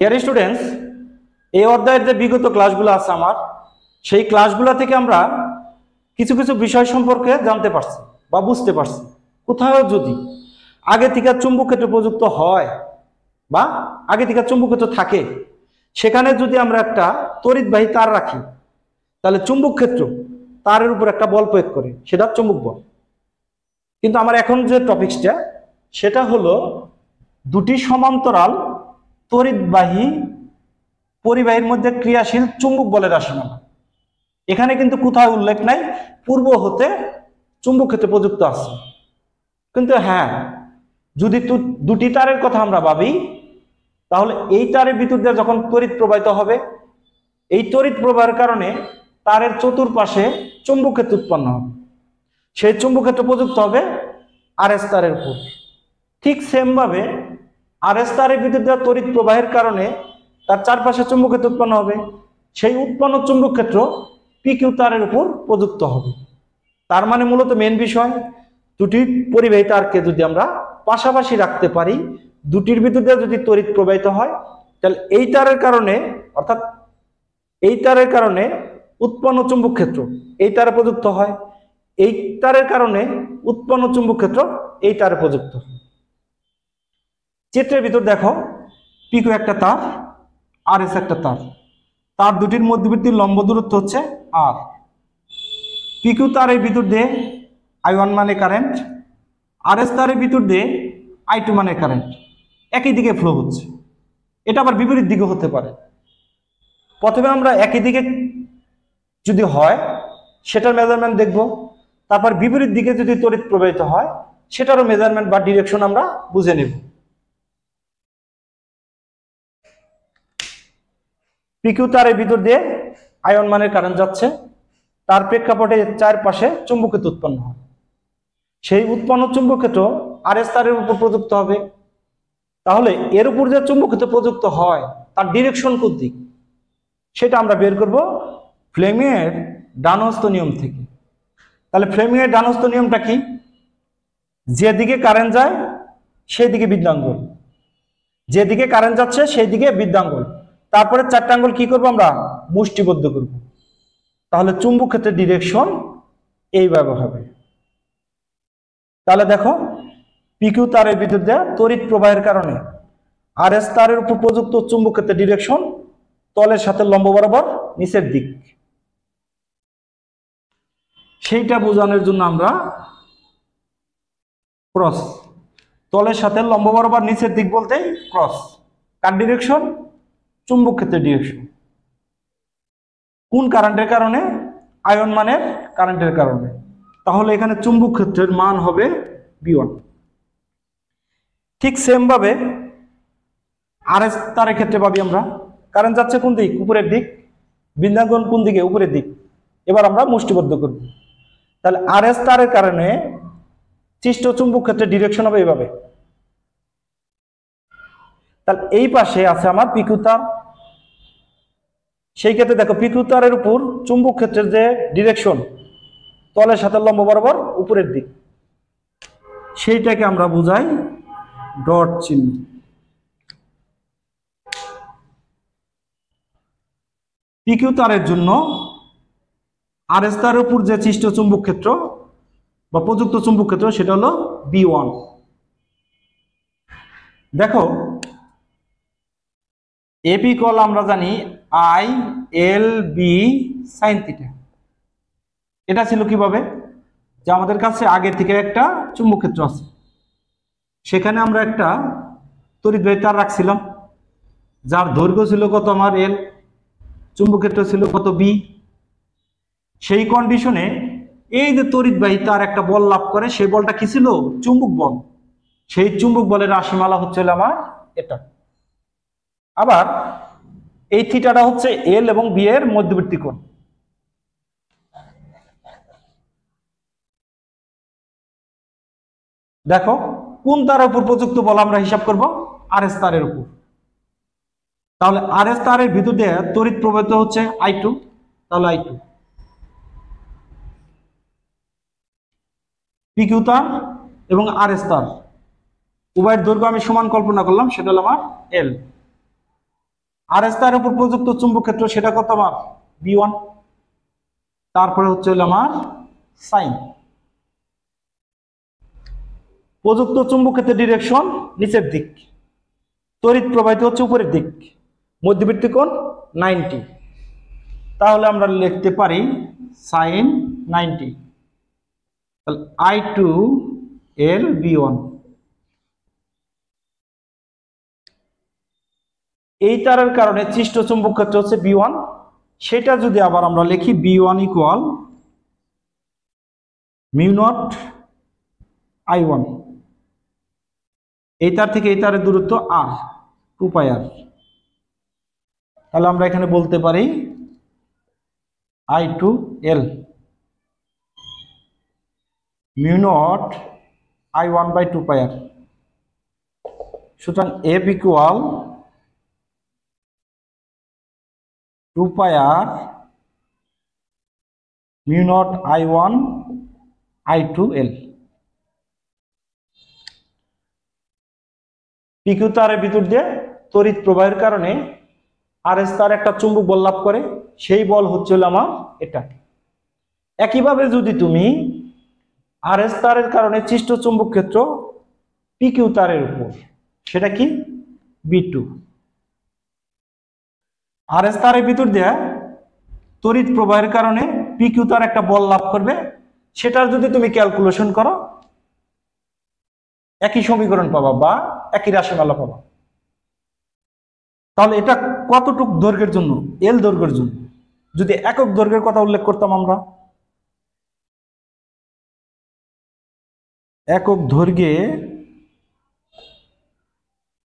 Dear students, এই অধ্যায়ের যে বিগত ক্লাসগুলো আছে আমার, সেই ক্লাসগুলো থেকে আমরা কিছু কিছু বিষয় সম্পর্কে জানতে পারছি বা বুঝতে পারছি। কোথাও যদি আগে থেকে চুম্বক ক্ষেত্র প্রযুক্ত হয় বা আগে থেকে চুম্বক ক্ষেত্র থাকে, সেখানে যদি আমরা একটা তড়িৎবাহী তার রাখি, তাহলে চুম্বক ক্ষেত্র তারের উপর একটা বল প্রয়োগ করে, সেটা চুম্বক বল। কিন্তু আমার এখন যে টপিকসটা, সেটা হলো দুটি সমান্তরাল তড়িৎবাহী পরিবাহীর মধ্যে ক্রিয়াশীল চুম্বক বলের রাশিমালা। এখানে কিন্তু কোথাও উল্লেখ নাই পূর্ব হতে চুম্বক ক্ষেত্রে প্রযুক্ত আছে। কিন্তু হ্যাঁ, যদি দুটি তারের কথা আমরা ভাবি, তাহলে এই তারের ভিতর দিয়ে যখন তড়িৎ প্রবাহিত হবে, এই তড়িৎ প্রবাহের কারণে তারের চতুর্পাশে চুম্বক ক্ষেত্র উৎপন্ন হবে। সেই চুম্বক ক্ষেত্র প্রযুক্ত হবে আরএস তারের উপর। ঠিক সেম ভাবে আরএস তারের ভিতর দিয়ে তড়িৎ প্রবাহের কারণে তার চারপাশে চুম্বক ক্ষেত্র উৎপন্ন হবে। সেই উৎপন্ন চুম্বক ক্ষেত্র পিকিউ তারের উপর প্রযুক্ত হবে। তার মানে মূলত মেন বিষয়, দুটি পরিবাহী তারকে যদি আমরা পাশাপাশি রাখতে পারি, দুটির ভিতর দিয়ে যদি তড়িৎ প্রবাহিত হয়, তাহলে এই তারের কারণে, অর্থাৎ এই তারের কারণে উৎপন্ন চুম্বক ক্ষেত্র এই তারে প্রযুক্ত হয়, এই তারের কারণে উৎপন্ন চুম্বক ক্ষেত্র এই তারে প্রযুক্ত হয়। চিত্রের ভিতর দেখো, পিকিউ একটা তার, আর এস একটা তার, তার দুটির মধ্যবর্তী লম্ব দূরত্ব হচ্ছে আর। পিকিউ তারের ভিতর দিয়ে I1 মানে কারেন্ট, আর এস তারের ভিতর দিয়ে I2 মানে কারেন্ট, একই দিকে ফ্লো হচ্ছে। এটা আবার বিপরীত দিকে হতে পারে। প্রথমে আমরা একই দিকে যদি হয় সেটার মেজারমেন্ট দেখব, তারপর বিপরীত দিকে যদি তড়িৎ প্রবাহিত হয় সেটারও মেজারমেন্ট বা ডিরেকশন আমরা বুঝে নেব। পিকিউ তারের ভিতর দিয়ে I1 মানের কারেন্ট যাচ্ছে, তার প্রেক্ষাপটে চারপাশে চুম্বক ক্ষেত্র উৎপন্ন হয়। সেই উৎপন্ন চুম্বক ক্ষেত্র আরএস তারের উপর প্রযুক্ত হবে। তাহলে এর উপর যে চুম্বক ক্ষেত্র প্রযুক্ত হয় তার ডিরেকশন কোন দিক, সেটা আমরা বের করব ফ্লেমিংয়ের ডানহস্ত নিয়ম থেকে। তাহলে ফ্লেমিংয়ের ডানহস্ত নিয়মটা কি? যেদিকে কারেন্ট যায় সেই দিকে বৃদ্ধাঙ্গুল, যেদিকে কারেন্ট যাচ্ছে সেই দিকে বৃদ্ধাঙ্গুল, তারপরে চারটা আঙ্গুল কি করব আমরা? মুষ্টিবদ্ধ করব। তাহলে চুম্বক ক্ষেত্রের ডিরেকশন এইভাবে হবে। তাহলে দেখো, পিকিউ তারের ভিতর দিয়ে তড়িৎ প্রবাহের কারণে আরএস তারের উপর প্রযুক্ত চুম্বক ক্ষেত্রের ডিরেকশন তলের সাথে লম্ব বরাবর নিচের দিক। সেইটা বোঝানোর জন্য আমরা ক্রস, তলের সাথে লম্ব বরাবর নিচের দিক বলতে ক্রস। কার ডিরেকশন? চুম্বক ক্ষেত্রের ডিরেকশন। কোন কারেন্টের কারণে? I1 মানের কারেন্টের কারণে। তাহলে এখানে চুম্বক ক্ষেত্রের মান হবে B1। ঠিক সেম ভাবে আরএস তারের ক্ষেত্রে পাবি আমরা, কারেন্ট যাচ্ছে কোন দিক? উপরের দিক, বৃদ্ধাঙ্গুল কোন দিকে? উপরের দিক। এবার আমরা মুষ্টিবদ্ধ করব। তাহলে আরএস তারের কারণে সৃষ্ট চুম্বক ক্ষেত্রের ডিরেকশন হবে এইভাবে। তাহলে এই পাশে আছে আমার পিকিউ তার। সেই ক্ষেত্রে দেখো, পিকিউ তারের উপর চুম্বক ক্ষেত্রের যে ডিরেকশন তলের সাথে লম্ব বরাবর উপরের দিক, সেইটাকে আমরা বুঝাই ডট চিহ্ন। পিকিউ তারের জন্য আরএস তারের উপর যে সৃষ্ট চুম্বক ক্ষেত্র বা প্রযুক্ত চুম্বক ক্ষেত্র সেটা হলো B1। দেখো, এপি কল আমরা জানি ILB sin থিটা। এটা ছিল কিভাবে? যে আমাদের কাছে আগে থেকে একটা চুম্বক ক্ষেত্র আছে, সেখানে আমরা একটা তড়িৎবাহী তার রাখছিলাম, যার দৈর্ঘ্য ছিল কত? আমার L, চুম্বক ক্ষেত্র ছিল কত? B। সেই কন্ডিশনে এই যে তড়িৎবাহী তার একটা বল লাভ করে, সেই বলটা কি ছিল? চুম্বক বল। সেই চুম্বক বলের রাশিমালা হচ্ছে আমার এটা। আবার এই থিটাটা হচ্ছে L এবং B এর মধ্যবর্তী কোণ। দেখো, কোন তারের উপর প্রযুক্ত বল আমরা হিসাব করব? আরএস তারের উপর। তাহলে আরএস তারের ভিতর দিয়ে তড়িৎ প্রবাহিত হচ্ছে I2, তাহলে I2। পিকিউ তার এবং আরএস তার উভয়ের দৈর্ঘ্য আমি সমান কল্পনা করলাম, সেটা হলো আমার L। আর এস তারের উপর প্রযুক্ত চুম্বক ক্ষেত্র সেটা কত আমার B1। তারপরে হচ্ছে হলো আমার সাইন। প্রযুক্ত চুম্বক ক্ষেত্রের ডিরেকশন নিচের দিক, তড়িৎ প্রবাহিত হচ্ছে উপরের দিক, মধ্যবর্তী কোণ 90। তাহলে আমরা লিখতে পারি সাইন 90, তাহলে I2L B1। এই তারের কারণে সৃষ্ট চুম্বক ক্ষেত্র হচ্ছে B1। সেটা যদি আবার আমরা লিখি B1 equal mu nought I1, এই তার থেকে এই তারের দূরত্ব R, 2πr। তাহলে আমরা এখানে বলতে পারি I2L mu nought I1 by 2πr। সুতরাং F equal 2πr mu nought I1 I2L। পিকিউ তারের ভিতর দিয়ে তড়িৎ প্রবাহের কারণে আর এস তার একটা চুম্বক বল লাভ করে, সেই বল হচ্ছে আমার এটা। একইভাবে যদি তুমি আর এস তারের কারণে সৃষ্ট চুম্বক ক্ষেত্র পিকিউ তারের উপর, সেটা কি B2। আর এস তারের ভিতর দিয়ে তড়িৎ প্রবাহের কারণে পিকিউ তার একটা বল লাভ করবে, সেটার যদি তুমি ক্যালকুলেশন করো একই সমীকরণ পাবা বা একই রাশিমালা পাবা। তাহলে এটা কতটুক দৈর্ঘ্যের জন্য, এল দৈর্ঘ্যের জন্য। যদি একক দৈর্ঘ্যের কথা উল্লেখ করতাম আমরা, একক দৈর্ঘ্যে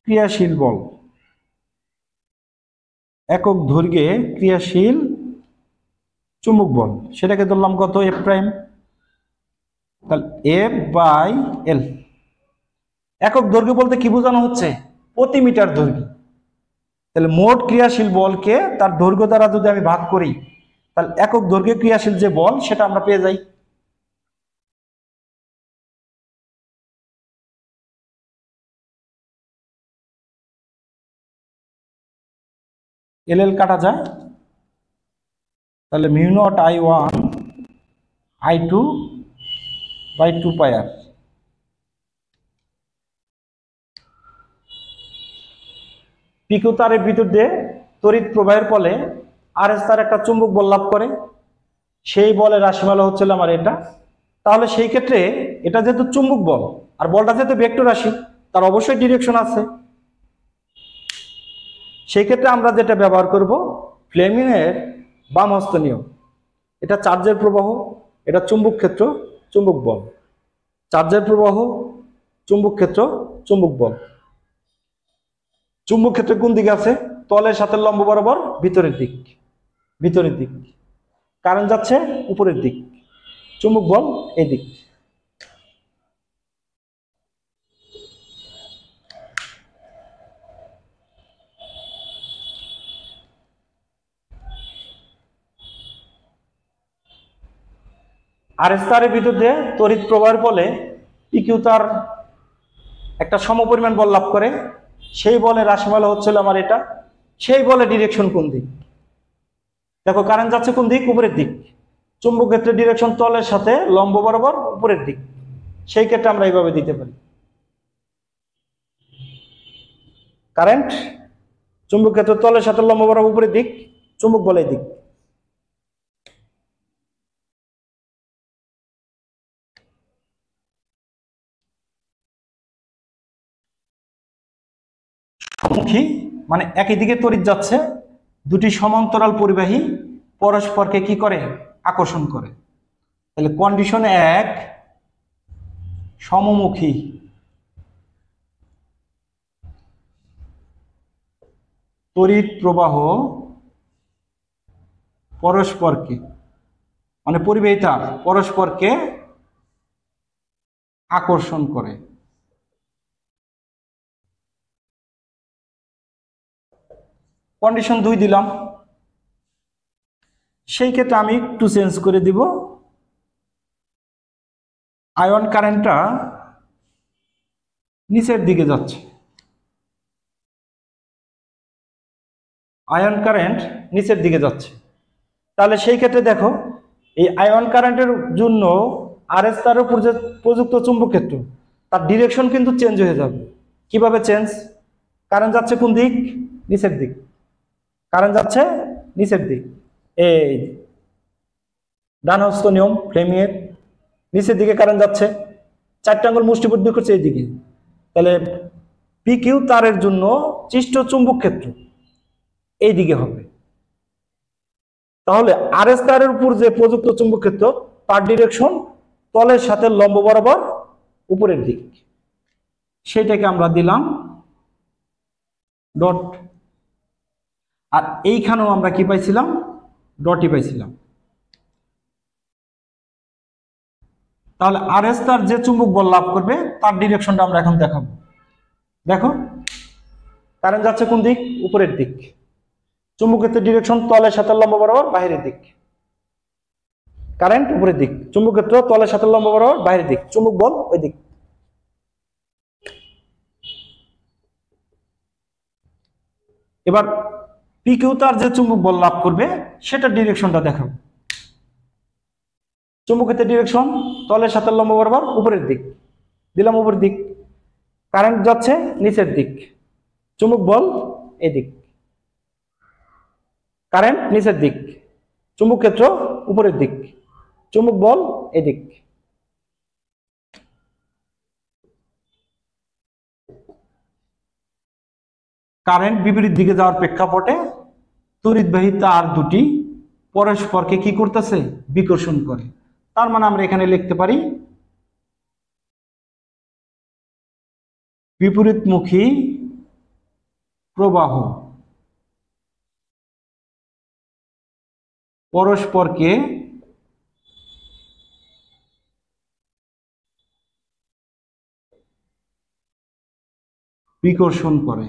ক্রিয়াশীল বল, একক দৈর্ঘ্যে ক্রিয়াশীল চুম্বক বল, সেটাকে ধরলাম কত F প্রাইম। তাহলে F বাই L। একক দৈর্ঘ্য বলতে কি বোঝানো হচ্ছে, প্রতি মিটার দৈর্ঘ্য। তাহলে মোট ক্রিয়াশীল বলকে তার দৈর্ঘ্য দ্বারা যদি আমি ভাগ করি, তাহলে একক দৈর্ঘ্যে ক্রিয়াশীল যে বল সেটা আমরা পেয়ে যাই। এল কাটা যায়, তাহলে mu nought I1 I2 by 2πr। PQ তারের ভিতর দিয়ে তড়িৎ প্রবাহের ফলে আর এস তার একটা চুম্বক বল লাভ করে, সেই বলের রাশিমালা হচ্ছে আমার এটা। তাহলে সেই ক্ষেত্রে এটা যেহেতু চুম্বক বল আর বলটা যেহেতু ভেক্টর রাশি, তার অবশ্যই ডিরেকশন আছে। সেই ক্ষেত্রে আমরা যেটা ব্যবহার করব ফ্লেমিংয়ের বাম হস্ত নিয়ম। এটা চার্জের প্রবাহ, এটা চুম্বক ক্ষেত্র, চুম্বক বল, চার্জের প্রবাহ, চুম্বক ক্ষেত্র, চুম্বক বল। চুম্বক ক্ষেত্রে কোন দিকে আছে, তলের সাথে লম্ব বরাবর ভিতরের দিক, ভিতরের দিক। কারেন্ট যাচ্ছে উপরের দিক, চুম্বক বল এই দিক। আর এস তারের ভিতর দিয়ে তড়িৎ প্রবাহের ফলে পিকিউ তার একটা সমপরিমাণ বল লাভ করে, সেই বলের রাশিমালা হচ্ছিল আমার এটা। সেই বলের ডিরেকশন কোন দিক, দেখো কারেন্ট যাচ্ছে কোন দিক, উপরের দিক। চুম্বক ক্ষেত্রের ডিরেকশন তলের সাথে লম্ব বরাবর উপরের দিক। সেই ক্ষেত্রে আমরা এইভাবে দিতে পারি, কারেন্ট চুম্বক ক্ষেত্র তলের সাথে লম্ব বরাবর উপরের দিক, চুম্বক বলের দিক। সমমুখী মানে একই দিকে তড়িৎ যাচ্ছে, দুটি সমান্তরাল পরিবাহী পরস্পরকে কি করে, আকর্ষণ করে। তাহলে কন্ডিশন 1 সমমুখী তড়িৎ প্রবাহ পরস্পরকে, মানে পরিবাহী তার পরস্পরকে আকর্ষণ করে। কন্ডিশন 2 দিলাম, সেই ক্ষেত্রে আমি একটু চেঞ্জ করে দিব, আয়ন কারেন্টটা নিচের দিকে যাচ্ছে, আয়ন কারেন্ট নিচের দিকে যাচ্ছে, তাহলে সেই ক্ষেত্রে দেখো এই আয়ন কারেন্টের জন্য আরএস তারের উপর যে প্রযুক্ত চুম্বক ক্ষেত্র তার ডিরেকশন কিন্তু চেঞ্জ হয়ে যাবে। কিভাবে চেঞ্জ? কারেন্ট যাচ্ছে কোন দিক? নিচের দিক। কারেন্ট যাচ্ছে নিচের দিক, এই ডান হস্ত নিয়ম ফ্লেমিংয়ের, নিচের দিকে কারেন্ট যাচ্ছে, 4টে আঙ্গুল মুষ্টি বুদ্ধি করছে এই দিকে। তাহলে পি কিউ তারের জন্য সৃষ্ট চুম্বক ক্ষেত্র এই দিকে হবে। তাহলে আরএস তারের উপর যে প্রযুক্ত চুম্বক ক্ষেত্র তার ডিরেকশন তলের সাথে লম্ব বরাবর উপরের দিক, সেটাকে আমরা দিলাম ডট। আর এইখানেও আমরা কি পাইছিলাম? ডটই পাইছিলাম। তাহলে আরএস তার যে চুম্বক বল লাভ করবে তার ডিরেকশনটা আমরা এখন দেখাবো। দেখো কারেন্ট যাচ্ছে কোন দিক? উপরের দিক। চুম্বক ক্ষেত্রের ডিরেকশন তলের সাথে লম্ব বরাবর বাইরের দিক। কারেন্ট উপরের দিক, চুম্বক ক্ষেত্র তলের সাথে লম্ব বরাবর বাইরের দিক, চুম্বক বল ওই দিক। এবার পি কিউ তার যে চুম্বক বল লাভ করবে সেটার ডিরেকশনটা দেখাবো। চুম্বক ক্ষেত্রের ডিরেকশন তলের সাথে লম্ব বরাবর উপরের দিক, দিলাম উপরের দিক। কারেন্ট যাচ্ছে নিচের দিক, চুম্বক বল এদিক। কারেন্ট নিচের দিক, চুম্বক ক্ষেত্র উপরের দিক, চুম্বক বল এদিক। কারেন্ট বিপরীত দিকে যাওয়ার প্রেক্ষাপটে তড়িৎবাহী তার দুটি পরস্পরকে কি করতেছে? বিকর্ষণ করে। তার মানে আমরা এখানে লিখতে পারি বিপরীতমুখী প্রবাহ পরস্পরকে বিকর্ষণ করে।